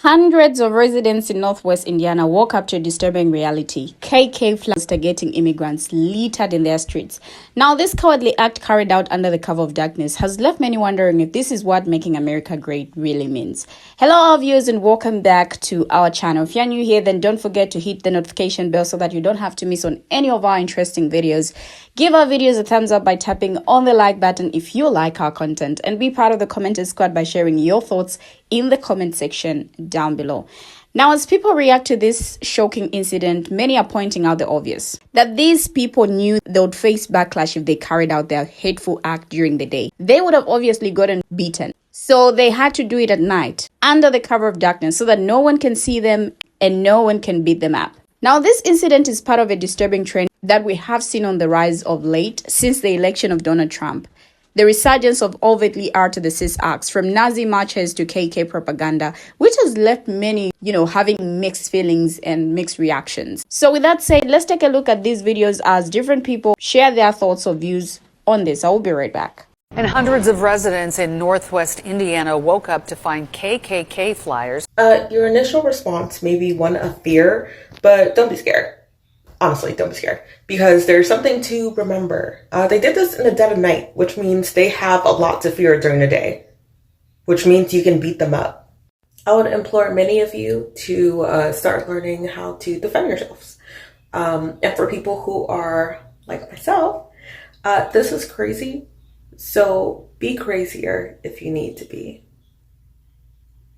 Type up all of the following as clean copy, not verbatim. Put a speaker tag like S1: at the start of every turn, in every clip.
S1: Hundreds of residents in northwest Indiana woke up to a disturbing reality. KK flags instigating immigrants littered in their streets. Now, this cowardly act carried out under the cover of darkness has left many wondering if this is what making America great really means. Hello, our viewers, and welcome back to our channel. If you're new here, then don't forget to hit the notification bell so that you don't have to miss on any of our interesting videos. Give our videos a thumbs up by tapping on the like button if you like our content, and be part of the commenter squad by sharing your thoughts in the comment section down below. Now, as people react to this shocking incident, many are pointing out the obvious, that these people knew they would face backlash if they carried out their hateful act during the day. They would have obviously gotten beaten. So they had to do it at night, under the cover of darkness, so that no one can see them and no one can beat them up. Now, this incident is part of a disturbing trend that we have seen on the rise of late since the election of Donald Trump. The resurgence of overtly R to the cis acts, from Nazi marches to KK propaganda, which has left many, having mixed feelings and mixed reactions. So with that said, let's take a look at these videos as different people share their thoughts or views on this. I will be right back.
S2: And hundreds of residents in northwest Indiana woke up to find KKK flyers.
S3: Your initial response may be one of fear, but don't be scared. Honestly, don't be scared, because there's something to remember. They did this in the dead of night, which means they have a lot to fear during the day, which means you can beat them up. I would implore many of you to start learning how to defend yourselves. And for people who are like myself, this is crazy. So be crazier if you need to be.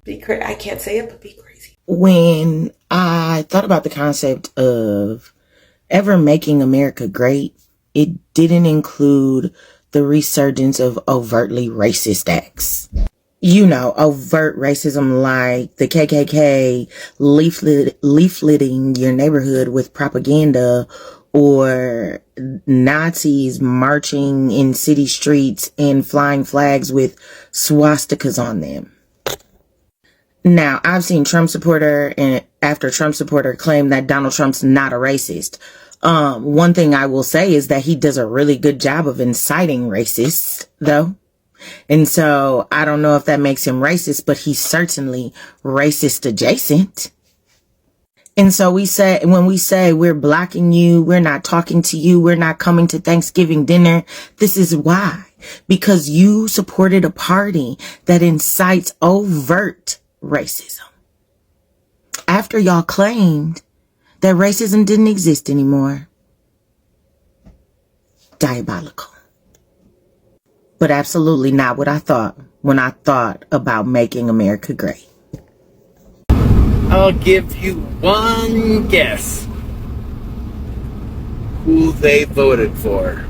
S3: I can't say it, but be crazy.
S4: When I thought about the concept of ever making America great, it didn't include the resurgence of overtly racist acts. Overt racism like the KKK leafleting your neighborhood with propaganda, or Nazis marching in city streets and flying flags with swastikas on them. Now, I've seen Trump supporter and after Trump supporter claim that Donald Trump's not a racist. One thing I will say is that he does a really good job of inciting racists, though. And so I don't know if that makes him racist, but he's certainly racist adjacent. And so when we say we're blocking you, we're not talking to you, we're not coming to Thanksgiving dinner, this is why. Because you supported a party that incites overt racism. After y'all claimed that racism didn't exist anymore. Diabolical. But absolutely not what I thought when I thought about making America great.
S5: I'll give you one guess who they voted for.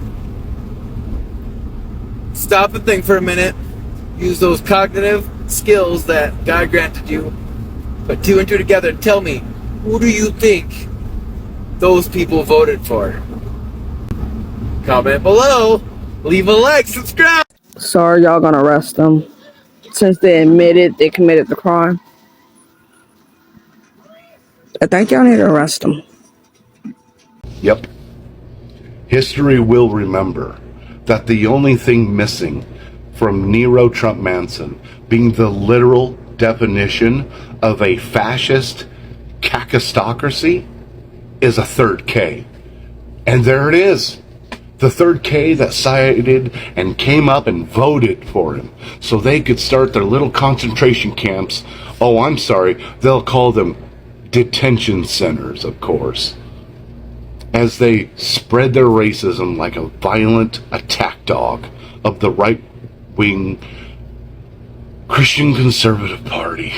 S5: Stop and think for a minute. Use those cognitive skills that God granted you. Put two and two together and tell me, who do you think those people voted for? Comment below. Leave a like, subscribe.
S6: So are y'all gonna arrest them since they admitted they committed the crime? I think y'all need to arrest them.
S7: Yep. History will remember that the only thing missing from Nero Trump Manson being the literal definition of a fascist kakistocracy is a third K. And there it is. The third K that sided and came up and voted for him so they could start their little concentration camps. Oh, I'm sorry. They'll call them detention centers, of course, as they spread their racism like a violent attack dog of the right-wing Christian Conservative Party.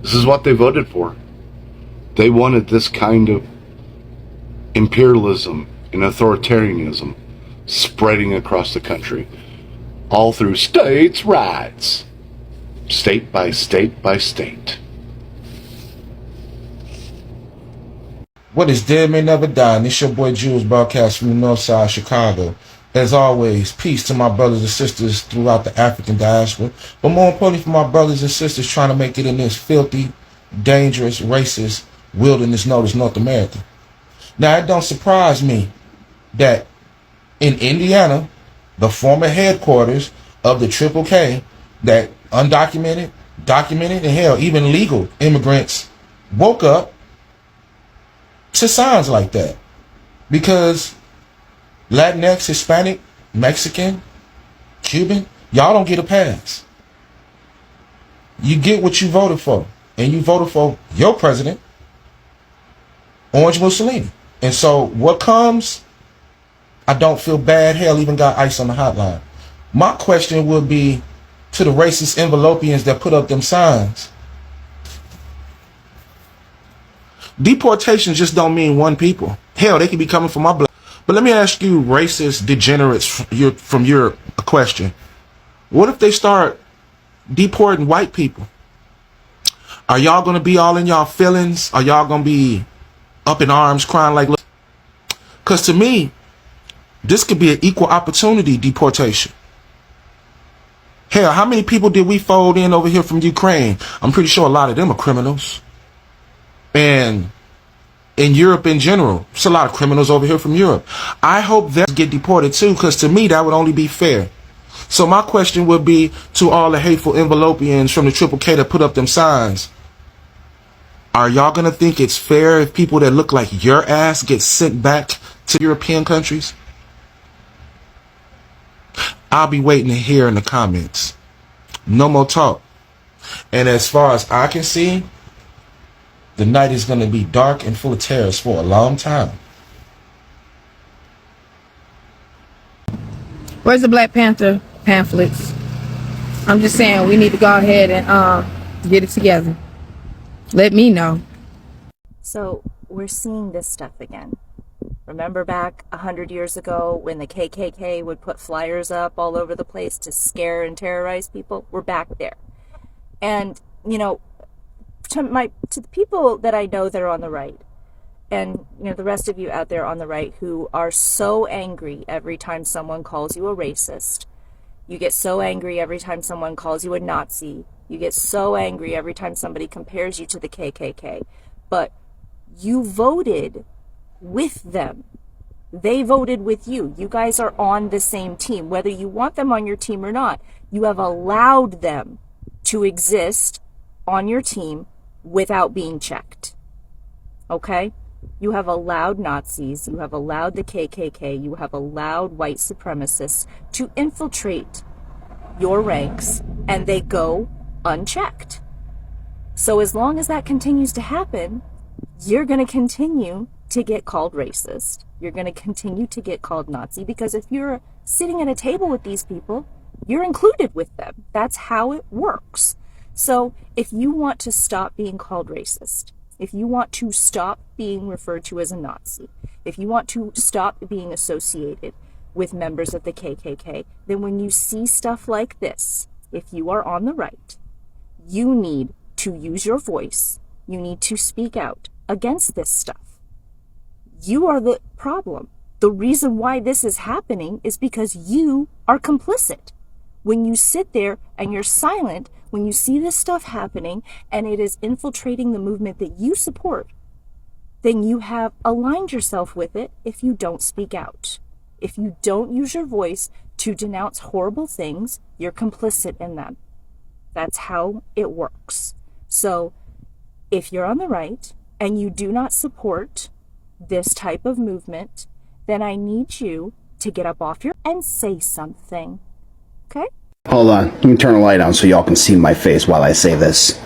S7: This is what they voted for. They wanted this kind of imperialism and authoritarianism spreading across the country, all through states' rights. State by state by state.
S8: What is dead may never die, and it's your boy Jules, broadcast from the north side of Chicago. As always, peace to my brothers and sisters throughout the African diaspora, but more importantly for my brothers and sisters trying to make it in this filthy, dangerous, racist wilderness known as North America. Now, it don't surprise me that in Indiana, the former headquarters of the Triple K, that undocumented, documented, and hell, even legal immigrants woke up to signs like that. Because Latinx, Hispanic, Mexican, Cuban, y'all don't get a pass. You get what you voted for. And you voted for your president, Orange Mussolini. And so what comes, I don't feel bad. Hell, even got ice on the hotline. My question would be to the racist envelopians that put up them signs. Deportations just don't mean one people. Hell, they could be coming from my blood. But let me ask you, racist degenerates from Europe, a question. What if they start deporting white people? Are y'all going to be all in y'all feelings? Are y'all going to be up in arms crying like... Because to me, this could be an equal opportunity deportation. Hell, how many people did we fold in over here from Ukraine? I'm pretty sure a lot of them are criminals. And in Europe in general, there's a lot of criminals over here from Europe. I hope they get deported too, because to me, that would only be fair. So my question would be to all the hateful envelopians from the Triple K that put up them signs. Are y'all going to think it's fair if people that look like your ass get sent back to European countries? I'll be waiting to hear in the comments. No more talk. And as far as I can see, the night is going to be dark and full of terrors for a long time.
S6: Where's the Black Panther pamphlets? I'm just saying we need to go ahead and get it together. Let me know.
S9: So we're seeing this stuff again. Remember back 100 years ago when the KKK would put flyers up all over the place to scare and terrorize people? We're back there. And, you know, to the people that I know that are on the right, and, you know, the rest of you out there on the right who are so angry every time someone calls you a racist, you get so angry every time someone calls you a Nazi, you get so angry every time somebody compares you to the KKK, but you voted with them. They voted with you. You guys are on the same team. Whether you want them on your team or not, you have allowed them to exist on your team without being checked. Okay? You have allowed Nazis, you have allowed the KKK, you have allowed white supremacists to infiltrate your ranks, and they go unchecked. So as long as that continues to happen, you're going to continue to get called racist. You're going to continue to get called Nazi, because if you're sitting at a table with these people, you're included with them. That's how it works. So if you want to stop being called racist, if you want to stop being referred to as a Nazi, if you want to stop being associated with members of the KKK, then when you see stuff like this, if you are on the right, you need to use your voice. You need to speak out against this stuff. You are the problem. The reason why this is happening is because you are complicit. When you sit there and you're silent, when you see this stuff happening and it is infiltrating the movement that you support, then you have aligned yourself with it if you don't speak out. If you don't use your voice to denounce horrible things, you're complicit in them. That's how it works. So if you're on the right and you do not support this type of movement, then I need you to get up off your and say something. Okay?
S10: Hold on. Let me turn the light on so y'all can see my face while I say this.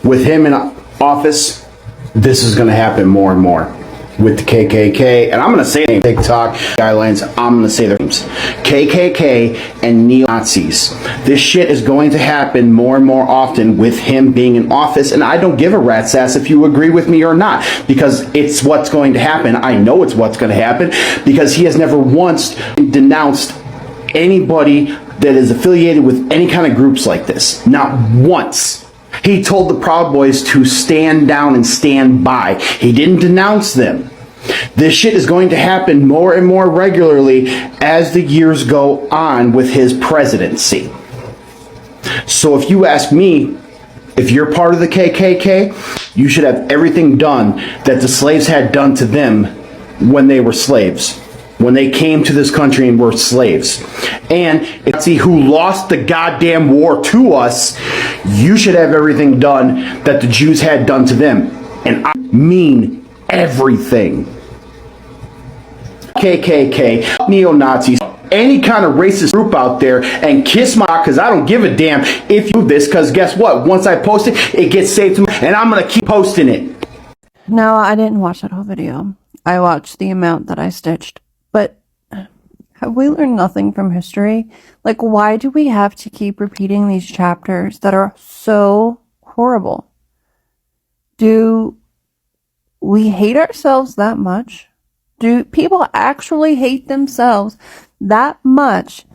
S10: With him in office, this is going to happen more and more. With the KKK, and I'm going to say TikTok guidelines, I'm going to say their names. KKK and neo-Nazis. This shit is going to happen more and more often with him being in office, and I don't give a rat's ass if you agree with me or not, because it's what's going to happen. I know it's what's going to happen, because he has never once denounced anybody that is affiliated with any kind of groups like this. Not once. He told the Proud Boys to stand down and stand by. He didn't denounce them. This shit is going to happen more and more regularly as the years go on with his presidency. So if you ask me, if you're part of the KKK, you should have everything done that the slaves had done to them when they were slaves. when they came to this country and were slaves. And see who lost the goddamn war to us, you should have everything done that the Jews had done to them. And I mean everything. KKK, neo-Nazis, any kind of racist group out there, and kiss my, because I don't give a damn if you do this, because guess what? Once I post it, it gets saved to me, and I'm going to keep posting it.
S11: No, I didn't watch that whole video. I watched the amount that I stitched. But have we learned nothing from history? Like, why do we have to keep repeating these chapters that are so horrible? Do we hate ourselves that much? Do people actually hate themselves that much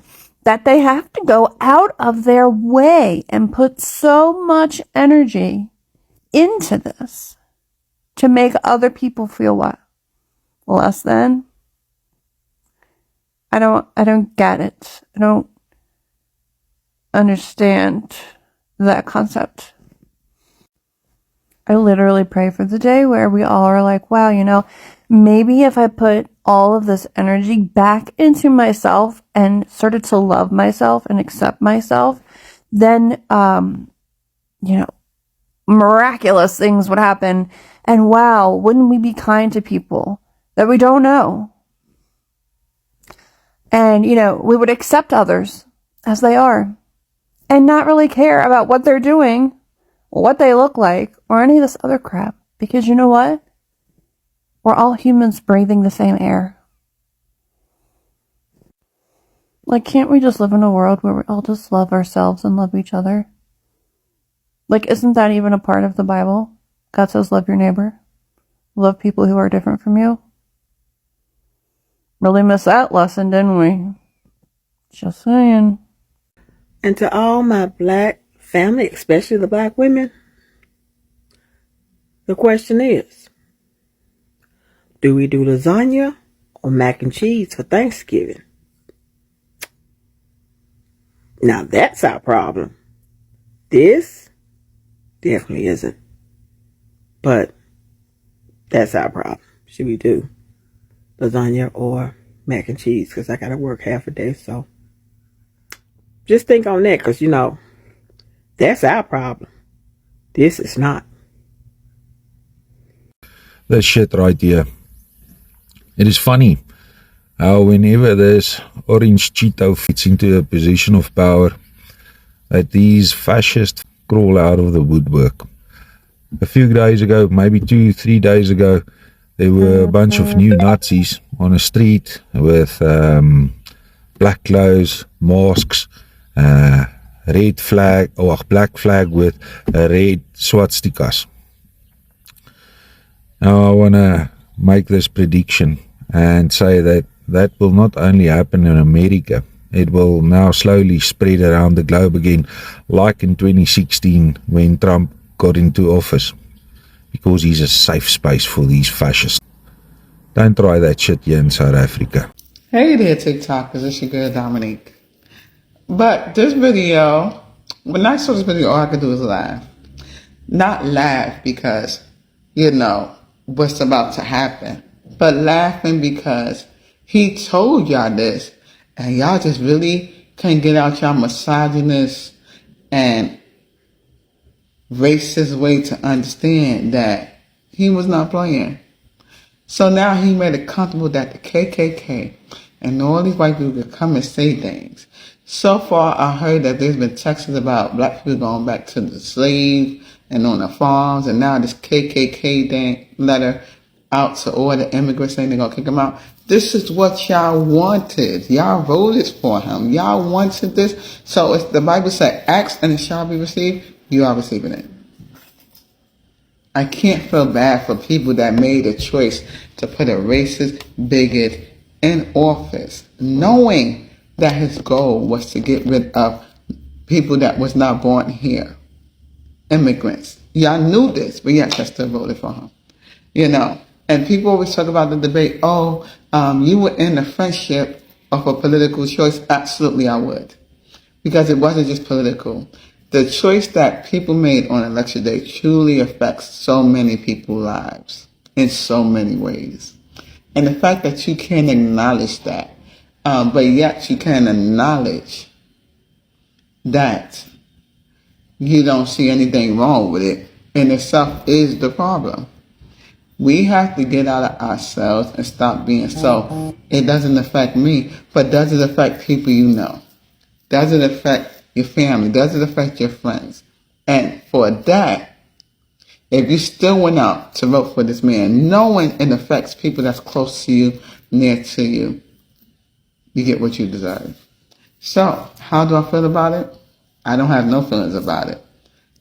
S11: that they have to go out of their way and put so much energy into this to make other people feel what? Less than? I don't get it. I don't understand that concept. I literally pray for the day where we all are like, wow, you know, maybe if I put all of this energy back into myself and started to love myself and accept myself, then, you know, miraculous things would happen. And wow, wouldn't we be kind to people that we don't know? And, you know, we would accept others as they are and not really care about what they're doing, what they look like, or any of this other crap. Because you know what? We're all humans breathing the same air. Like, can't we just live in a world where we all just love ourselves and love each other? Like, isn't that even a part of the Bible? God says, love your neighbor. Love people who are different from you. Really missed that lesson, didn't we? Just saying.
S12: And to all my black family, especially the black women, the question is, do we do lasagna or mac and cheese for Thanksgiving? Now that's our problem. This definitely isn't. But that's our problem. Should we do lasagna or mac and cheese? Because I got to work half a day, so just think on that, because, you know, that's our problem. This is not.
S13: This shit right here. It is funny how whenever this orange Cheeto fits into a position of power, that these fascists crawl out of the woodwork. A few days ago, maybe 2-3 days ago, there were a bunch of new Nazis on a street with black clothes, masks, red flag, or black flag with red swastikas. Now I want to make this prediction and say that that will not only happen in America, it will now slowly spread around the globe again, like in 2016 when Trump got into office, because he's a safe space for these fascists. Don't try that shit here in South Africa.
S14: Hey there, TikTokers, it's your girl Dominique. But this video, when I saw this video, all I could do was laugh. Not laugh because, you know, what's about to happen, but laughing because he told y'all this, and y'all just really can't get out y'all misogynist and racist way to understand that he was not playing. So now he made it comfortable that the KKK and all these white people could come and say things. So far, I heard that there's been texts about black people going back to the slave and on the farms, and now this KKK thing, letter out to all the immigrants saying they're going to kick them out. This is what y'all wanted. Y'all voted for him. Y'all wanted this. So it's, the Bible said, ask and it shall be received. You are receiving it. I can't feel bad for people that made a choice to put a racist bigot in office, knowing that his goal was to get rid of people that was not born here, immigrants. Y'all knew this, but yet y'all still voted for him. You know, and people always talk about the debate, you would end a friendship of a political choice. Absolutely, I would. Because it wasn't just political. The choice that people made on election day truly affects so many people's lives in so many ways. And the fact that you can't acknowledge that, but yet you can acknowledge that you don't see anything wrong with it in itself is the problem. We have to get out of ourselves and stop being so, it doesn't affect me, but does it affect people you know? Does it affect your family? Does it affect your friends? And for that, if you still went out to vote for this man, knowing it affects people that's close to you, near to you, you get what you deserve. So, how do I feel about it? I don't have no feelings about it.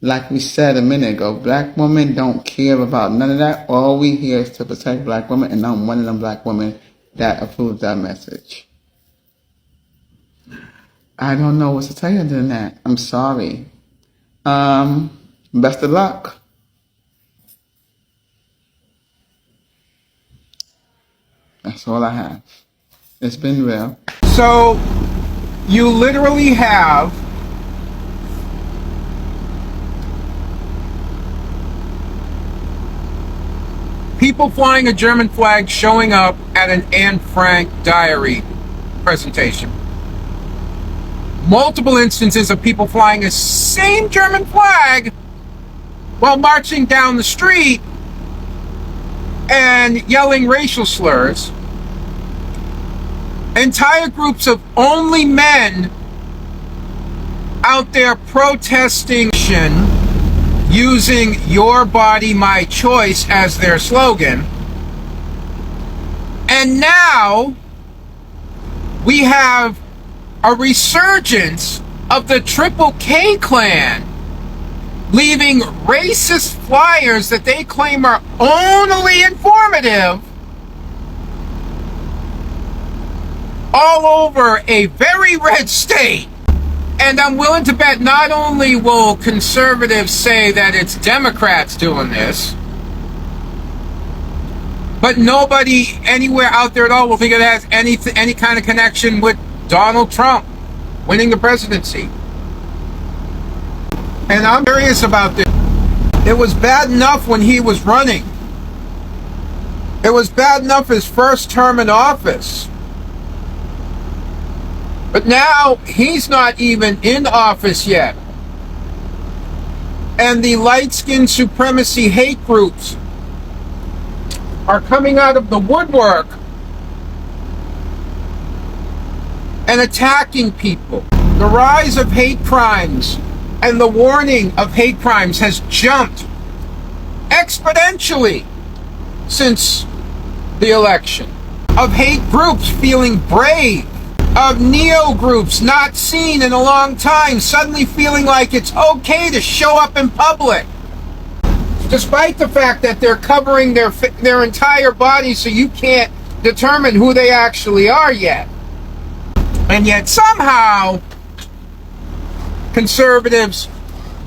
S14: Like we said a minute ago, black women don't care about none of that. All we hear is to protect black women, and I'm one of them black women that approves that message. I don't know what to tell you other than that. I'm sorry. Best of luck. That's all I have. It's been real.
S15: So, you literally have people flying a German flag showing up at an Anne Frank diary presentation. Multiple instances of people flying the same German flag while marching down the street and yelling racial slurs. Entire groups of only men out there protesting, using "Your body, my choice" as their slogan. And now we have a resurgence of the Triple K clan leaving racist flyers that they claim are only informative all over a very red state. And I'm willing to bet not only will conservatives say that it's Democrats doing this, but nobody anywhere out there at all will think it has any kind of connection with Donald Trump winning the presidency. And I'm curious about this. It was bad enough when he was running. It was bad enough his first term in office. But now he's not even in office yet. And the light-skinned supremacy hate groups are coming out of the woodwork and attacking people. The rise of hate crimes and the warning of hate crimes has jumped exponentially since the election. Of hate groups feeling brave, of neo groups not seen in a long time suddenly feeling like it's okay to show up in public, despite the fact that they're covering their entire body so you can't determine who they actually are yet. And yet somehow conservatives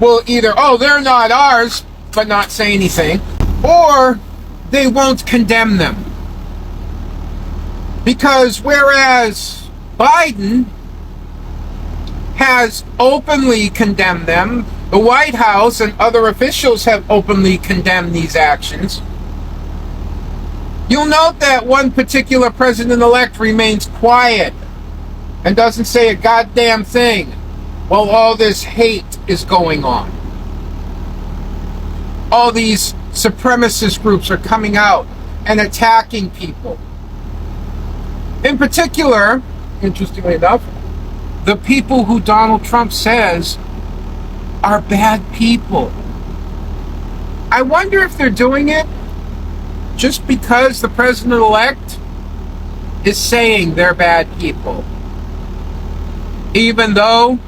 S15: will either, oh, they're not ours, but not say anything, or they won't condemn them. Because whereas Biden has openly condemned them, the White House and other officials have openly condemned these actions, you'll note that one particular president-elect remains quiet and doesn't say a goddamn thing while all this hate is going on. All these supremacist groups are coming out and attacking people. In particular, interestingly enough, the people who Donald Trump says are bad people. I wonder if they're doing it just because the president-elect is saying they're bad people, even though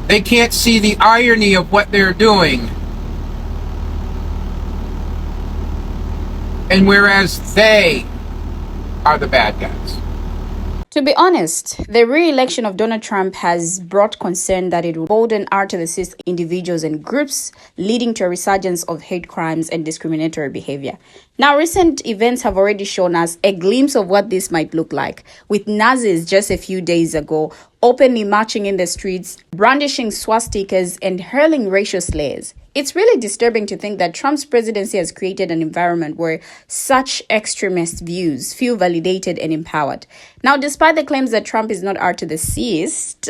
S15: they can't see the irony of what they're doing. And whereas they are the bad guys.
S1: To be honest, the re-election of Donald Trump has brought concern that it will bolden activist individuals and groups, leading to a resurgence of hate crimes and discriminatory behavior. Now, recent events have already shown us a glimpse of what this might look like, with Nazis just a few days ago openly marching in the streets, brandishing swastikas and hurling racial slurs. It's really disturbing to think that Trump's presidency has created an environment where such extremist views feel validated and empowered. Now, despite the claims that Trump is not R to the Cist,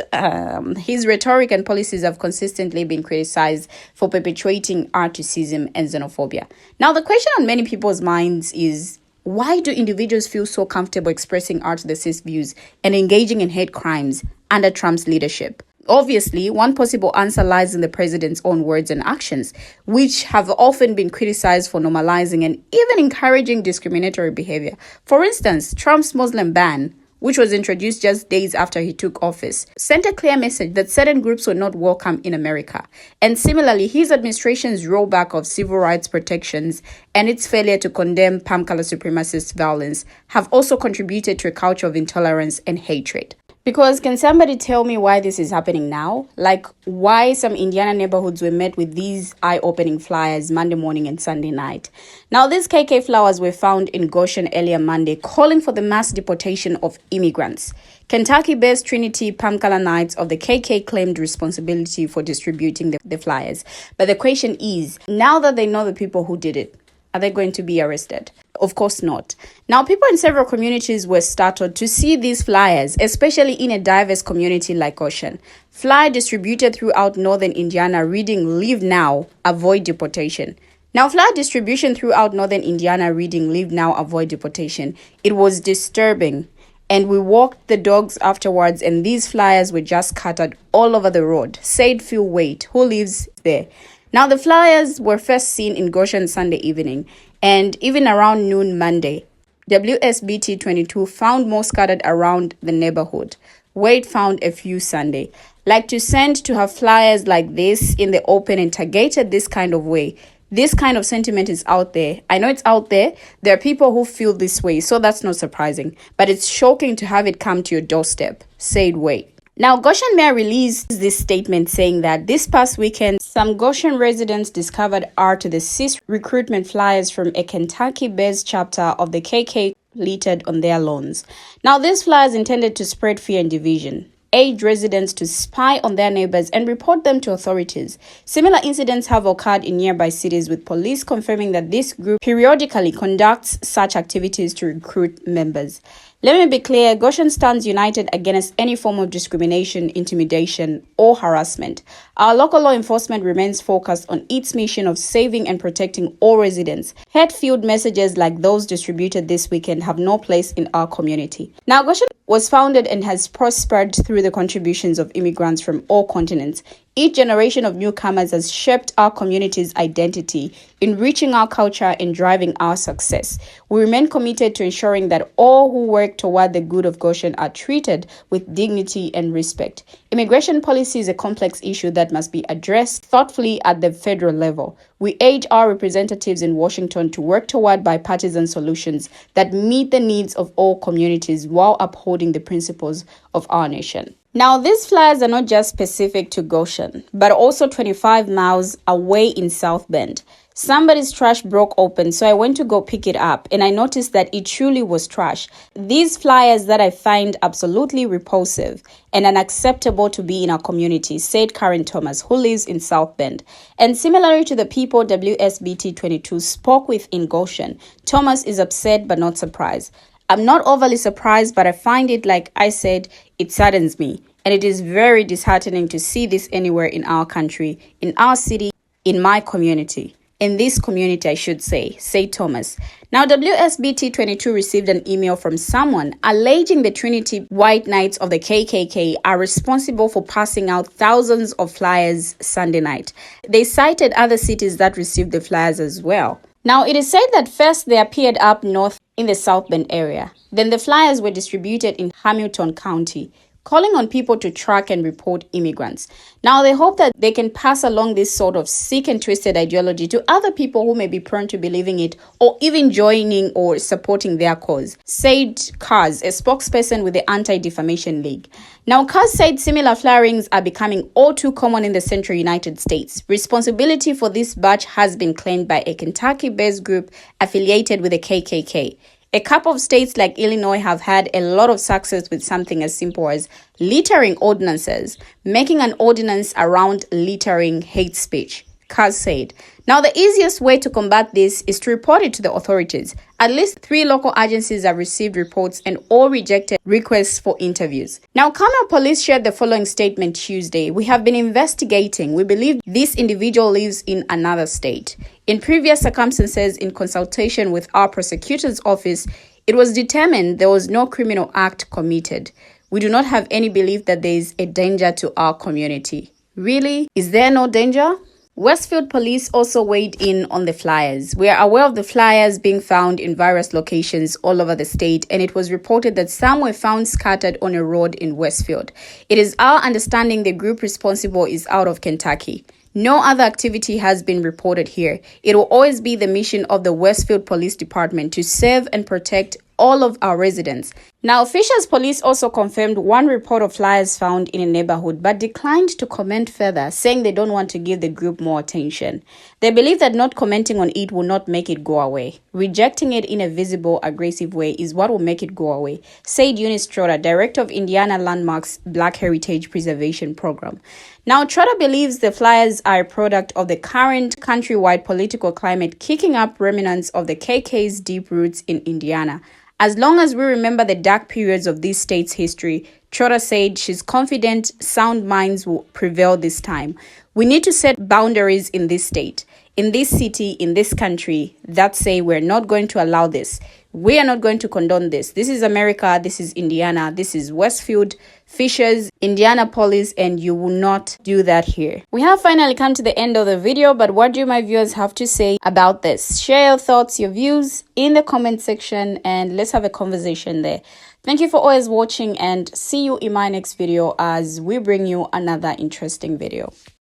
S1: his rhetoric and policies have consistently been criticized for perpetuating R2Cism and xenophobia. Now, the question on many people's minds is, why do individuals feel so comfortable expressing R to the Cist views and engaging in hate crimes under Trump's leadership? Obviously, one possible answer lies in the president's own words and actions, which have often been criticized for normalizing and even encouraging discriminatory behavior. For instance, Trump's Muslim ban, which was introduced just days after he took office, sent a clear message that certain groups were not welcome in America. And similarly, his administration's rollback of civil rights protections and its failure to condemn palm color supremacist violence have also contributed to a culture of intolerance and hatred. Because can somebody tell me why this is happening now? Like why some Indiana neighborhoods were met with these eye-opening flyers Monday morning and Sunday night. Now, these KK flowers were found in Goshen earlier Monday, calling for the mass deportation of immigrants. Kentucky-based Trinity Palm Color Knights of the KK claimed responsibility for distributing the flyers. But the question is, now that they know the people who did it, are they going to be arrested? Of course not. Now, people in several communities were startled to see these flyers, especially in a diverse community like Goshen. Flyer distributed throughout northern Indiana reading "Leave Now, Avoid Deportation." Now, flyer distribution throughout northern Indiana reading "Leave Now, Avoid Deportation." It was disturbing. And we walked the dogs afterwards, and these flyers were just scattered all over the road, said Phil Waite, who lives there. Now, the flyers were first seen in Goshen Sunday evening, and even around noon Monday, WSBT 22 found more scattered around the neighborhood. Wade found a few Sunday. Like to send to have flyers like this in the open and targeted this kind of way. This kind of sentiment is out there. I know it's out there. There are people who feel this way, so that's not surprising. But it's shocking to have it come to your doorstep, said Wade. Now, Goshen Mayor released this statement saying that this past weekend, some Goshen residents discovered R to the Cist recruitment flyers from a Kentucky-based chapter of the KK littered on their lawns. Now, these flyers intended to spread fear and division, aid residents to spy on their neighbors and report them to authorities. Similar incidents have occurred in nearby cities, with police confirming that this group periodically conducts such activities to recruit members. Let me be clear, Goshen stands united against any form of discrimination, intimidation, or harassment. Our local law enforcement remains focused on its mission of saving and protecting all residents. Hate-filled messages like those distributed this weekend have no place in our community. Now, Goshen was founded and has prospered through the contributions of immigrants from all continents. Each generation of newcomers has shaped our community's identity, enriching our culture and driving our success. We remain committed to ensuring that all who work toward the good of Goshen are treated with dignity and respect. Immigration policy is a complex issue that must be addressed thoughtfully at the federal level. We urge our representatives in Washington to work toward bipartisan solutions that meet the needs of all communities while upholding the principles of our nation. Now, these flyers are not just specific to Goshen, but also 25 miles away in South Bend. Somebody's trash broke open, so I went to go pick it up, and I noticed that it truly was trash. These flyers that I find absolutely repulsive and unacceptable to be in our community, said Karen Thomas, who lives in South Bend. And similarly to the people WSBT 22 spoke with in Goshen, Thomas is upset but not surprised. I'm not overly surprised, but I find it, like I said, it saddens me. And it is very disheartening to see this anywhere in our country, in our city, in my community. In this community, I should say, said Thomas. Now, WSBT 22 received an email from someone alleging the Trinity White Knights of the KKK are responsible for passing out thousands of flyers Sunday night. They cited other cities that received the flyers as well. Now, it is said that first they appeared up north in the South Bend area. Then the flyers were distributed in Hamilton County, calling on people to track and report immigrants. Now, they hope that they can pass along this sort of sick and twisted ideology to other people who may be prone to believing it or even joining or supporting their cause, said Kaz, a spokesperson with the Anti-Defamation League. Now, Kaz said similar firings are becoming all too common in the central United States. Responsibility for this batch has been claimed by a Kentucky-based group affiliated with the KKK. A couple of states like Illinois have had a lot of success with something as simple as littering ordinances, making an ordinance around littering hate speech. Kaz said. Now, the easiest way to combat this is to report it to the authorities. At least 3 local agencies have received reports and all rejected requests for interviews. Now, Carmel Police shared the following statement Tuesday. We have been investigating. We believe this individual lives in another state. In previous circumstances, in consultation with our prosecutor's office, it was determined there was no criminal act committed. We do not have any belief that there is a danger to our community. Really? Is there no danger? Westfield Police also weighed in on the flyers. We are aware of the flyers being found in various locations all over the state, and it was reported that some were found scattered on a road in Westfield. It is our understanding the group responsible is out of Kentucky. No other activity has been reported here. It will always be the mission of the Westfield Police Department to serve and protect all of our residents. Now, Fishers Police also confirmed one report of flyers found in a neighborhood, but declined to comment further, saying they don't want to give the group more attention. They believe that not commenting on it will not make it go away. Rejecting it in a visible, aggressive way is what will make it go away, said Eunice Trotter, Director of Indiana Landmarks Black Heritage Preservation Program. Now, Trotter believes the flyers are a product of the current countrywide political climate, kicking up remnants of the KK's deep roots in Indiana. As long as we remember the dark periods of this state's history, Trotter said she's confident sound minds will prevail this time. We need to set boundaries in this state, in this city, in this country that say we're not going to allow this. We are not going to condone this. This is America. This is Indiana. This is Westfield, Fishers, Indianapolis, and you will not do that here. We have finally come to the end of the video, but what do my viewers have to say about this? Share your thoughts, your views in the comment section, and let's have a conversation there. Thank you for always watching, and see you in my next video as we bring you another interesting video.